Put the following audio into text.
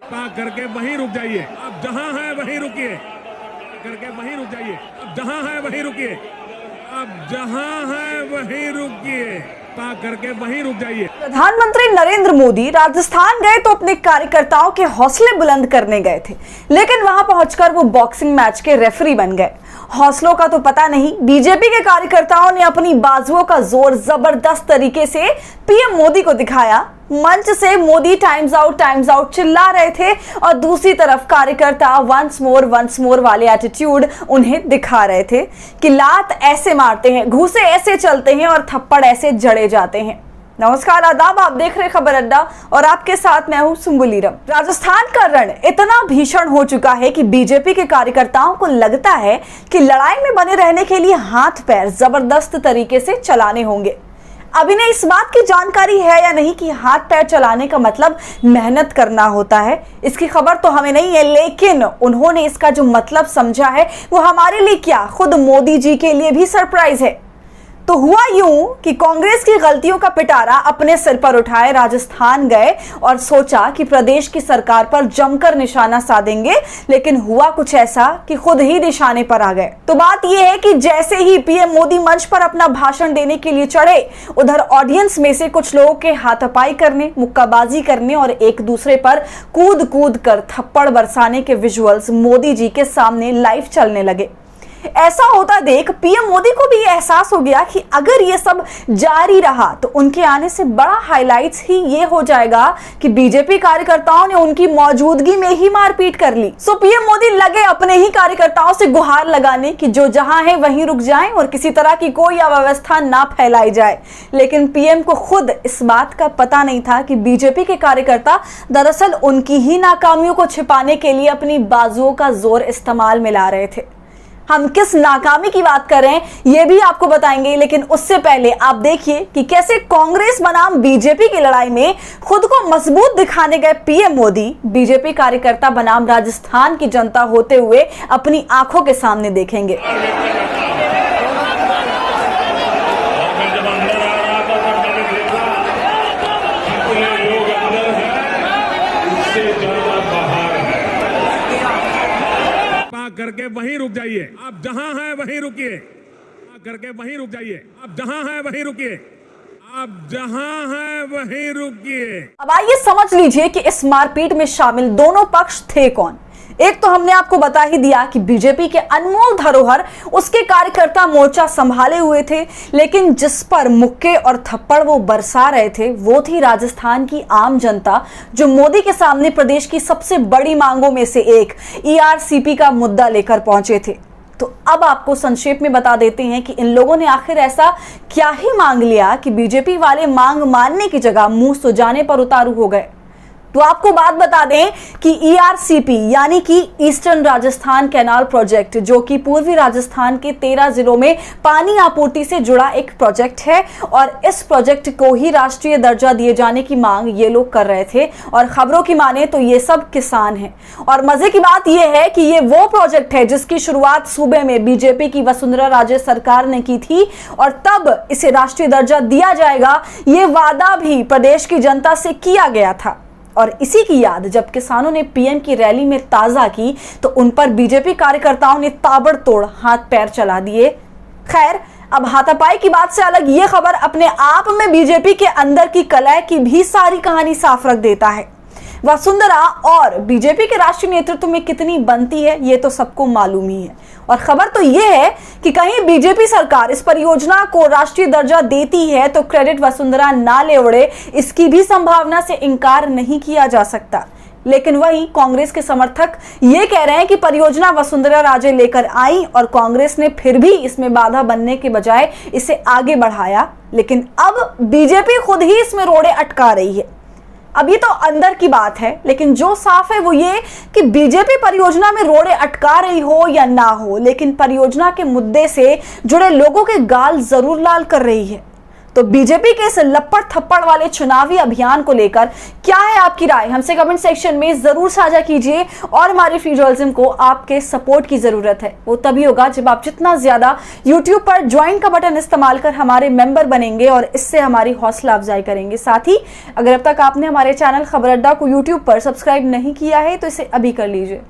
करके वहीं रुक जाइए। अब जहां है वहीं रुकिए। करके वहीं रुक जाइए। अब जहां है वहीं रुकिए। अब जहां है वहीं रुकिए। करके वहीं रुक जाइए। प्रधानमंत्री नरेंद्र मोदी राजस्थान गए तो अपने कार्यकर्ताओं के हौसले बुलंद करने गए थे, लेकिन वहां पहुंचकर वो बॉक्सिंग मैच के रेफरी बन गए। हौसलों का तो पता नहीं, बीजेपी के कार्यकर्ताओं ने अपनी बाजुओं का जोर जबरदस्त तरीके से पीएम मोदी को दिखाया। मंच से मोदी टाइम्स आउट चिल्ला रहे थे और दूसरी तरफ कार्यकर्ता वंस मोर वाले एटीट्यूड उन्हें दिखा रहे थे कि लात ऐसे मारते हैं, घूसे ऐसे चलते हैं और थप्पड़ ऐसे जड़े जाते हैं। नमस्कार, आदाब, आप देख रहे खबर अड्डा और आपके साथ मैं हूं सुम्बुलीरम। राजस्थान का रण इतना भीषण हो चुका है कि बीजेपी के कार्यकर्ताओं को लगता है कि लड़ाई में बने रहने के लिए हाथ पैर जबरदस्त तरीके से चलाने होंगे। अब इन्हें इस बात की जानकारी है या नहीं कि हाथ पैर चलाने का मतलब मेहनत करना होता है। इसकी खबर तो हमें नहीं है, लेकिन उन्होंने इसका जो मतलब समझा है वो हमारे लिए क्या, खुद मोदी जी के लिए भी सरप्राइज है। तो हुआ यूं कि कांग्रेस की गलतियों का पिटारा अपने सिर पर उठाए राजस्थान गए और सोचा कि प्रदेश की सरकार पर जमकर निशाना साधेंगे, लेकिन हुआ कुछ ऐसा कि खुद ही निशाने पर आ गए। तो बात यह है कि जैसे ही पीएम मोदी मंच पर अपना भाषण देने के लिए चढ़े, उधर ऑडियंस में से कुछ लोगों के हाथापाई करने, मुक्काबाजी करने और एक दूसरे पर कूद कर थप्पड़ बरसाने के विजुअल्स मोदी जी के सामने लाइव चलने लगे। ऐसा होता देख पीएम मोदी को भी एहसास हो गया कि अगर ये सब जारी रहा तो उनके आने से बड़ा हाइलाइट्स ही ये हो जाएगा कि बीजेपी कार्यकर्ताओं ने उनकी मौजूदगी में ही मारपीट कर ली। सो पीएम मोदी लगे अपने ही कार्यकर्ताओं से गुहार लगाने कि जो जहां है वहीं रुक जाएं और किसी तरह की कोई अव्यवस्था ना फैलाई जाए। लेकिन पीएम को खुद इस बात का पता नहीं था कि बीजेपी के कार्यकर्ता दरअसल उनकी ही नाकामियों को छिपाने के लिए अपनी बाजुओं का जोर इस्तेमाल में ला रहे थे। हम किस नाकामी की बात कर रहे हैं ये भी आपको बताएंगे, लेकिन उससे पहले आप देखिए कि कैसे कांग्रेस बनाम बीजेपी की लड़ाई में खुद को मजबूत दिखाने गए पीएम मोदी बीजेपी कार्यकर्ता बनाम राजस्थान की जनता होते हुए अपनी आंखों के सामने देखेंगे। करके वहीं रुक जाइए। आप जहां है वहीं रुकिए। करके वहीं रुक जाइए। आप जहां है वहीं रुकिए। आप जहां है वहीं रुकिए। अब आइए समझ लीजिए कि इस मारपीट में शामिल दोनों पक्ष थे कौन। एक तो हमने आपको बता ही दिया कि बीजेपी के अनमोल धरोहर उसके कार्यकर्ता मोर्चा संभाले हुए थे, लेकिन जिस पर मुक्के और थप्पड़ वो बरसा रहे थे वो थी राजस्थान की आम जनता, जो मोदी के सामने प्रदेश की सबसे बड़ी मांगों में से एक ईआरसीपी का मुद्दा लेकर पहुंचे थे। तो अब आपको संक्षेप में बता देते हैं कि इन लोगों ने आखिर ऐसा क्या ही मांग लिया कि बीजेपी वाले मांग मानने की जगह मुंह सुजाने पर उतारू हो गए। तो आपको बात बता दें कि ईआरसीपी यानी कि ईस्टर्न राजस्थान कैनाल प्रोजेक्ट, जो कि पूर्वी राजस्थान के 13 जिलों में पानी आपूर्ति से जुड़ा एक प्रोजेक्ट है और इस प्रोजेक्ट को ही राष्ट्रीय दर्जा दिए जाने की मांग ये लोग कर रहे थे। और खबरों की माने तो ये सब किसान हैं। और मजे की बात यह है कि ये वो प्रोजेक्ट है जिसकी शुरुआत सूबे में बीजेपी की वसुंधरा राजे सरकार ने की थी और तब इसे राष्ट्रीय दर्जा दिया जाएगा, ये वादा भी प्रदेश की जनता से किया गया था। और इसी की याद जब किसानों ने पीएम की रैली में ताजा की तो उन पर बीजेपी कार्यकर्ताओं ने ताबड़तोड़ हाथ पैर चला दिए। खैर, अब हाथापाई की बात से अलग ये खबर अपने आप में बीजेपी के अंदर की कलह की भी सारी कहानी साफ रख देता है। वसुंधरा और बीजेपी के राष्ट्रीय नेतृत्व में कितनी बनती है ये तो सबको मालूम ही है। और खबर तो ये है कि कहीं बीजेपी सरकार इस परियोजना को राष्ट्रीय दर्जा देती है तो क्रेडिट वसुंधरा ना ले उड़े, इसकी भी संभावना से इनकार नहीं किया जा सकता। लेकिन वहीं कांग्रेस के समर्थक ये कह रहे हैं कि परियोजना वसुंधरा राजे लेकर आई और कांग्रेस ने फिर भी इसमें बाधा बनने के बजाय इसे आगे बढ़ाया। लेकिन अब बीजेपी खुद ही इसमें रोड़े अटका रही है। अब ये तो अंदर की बात है, लेकिन जो साफ है वो ये कि बीजेपी परियोजना में रोड़े अटका रही हो या ना हो, लेकिन परियोजना के मुद्दे से जुड़े लोगों के गाल जरूर लाल कर रही है। तो बीजेपी के इस लपड़ थप्पड़ वाले चुनावी अभियान को लेकर क्या है आपकी राय, हमसे कमेंट सेक्शन में जरूर साझा कीजिए। और हमारे फ्री जर्नलिज्म को आपके सपोर्ट की जरूरत है, वो तभी होगा जब आप जितना ज्यादा यूट्यूब पर ज्वाइन का बटन इस्तेमाल कर हमारे मेंबर बनेंगे और इससे हमारी हौसला अफजाई करेंगे। साथ ही अगर अब तक आपने हमारे चैनल खबर अड्डा को यूट्यूब पर सब्सक्राइब नहीं किया है तो इसे अभी कर लीजिए।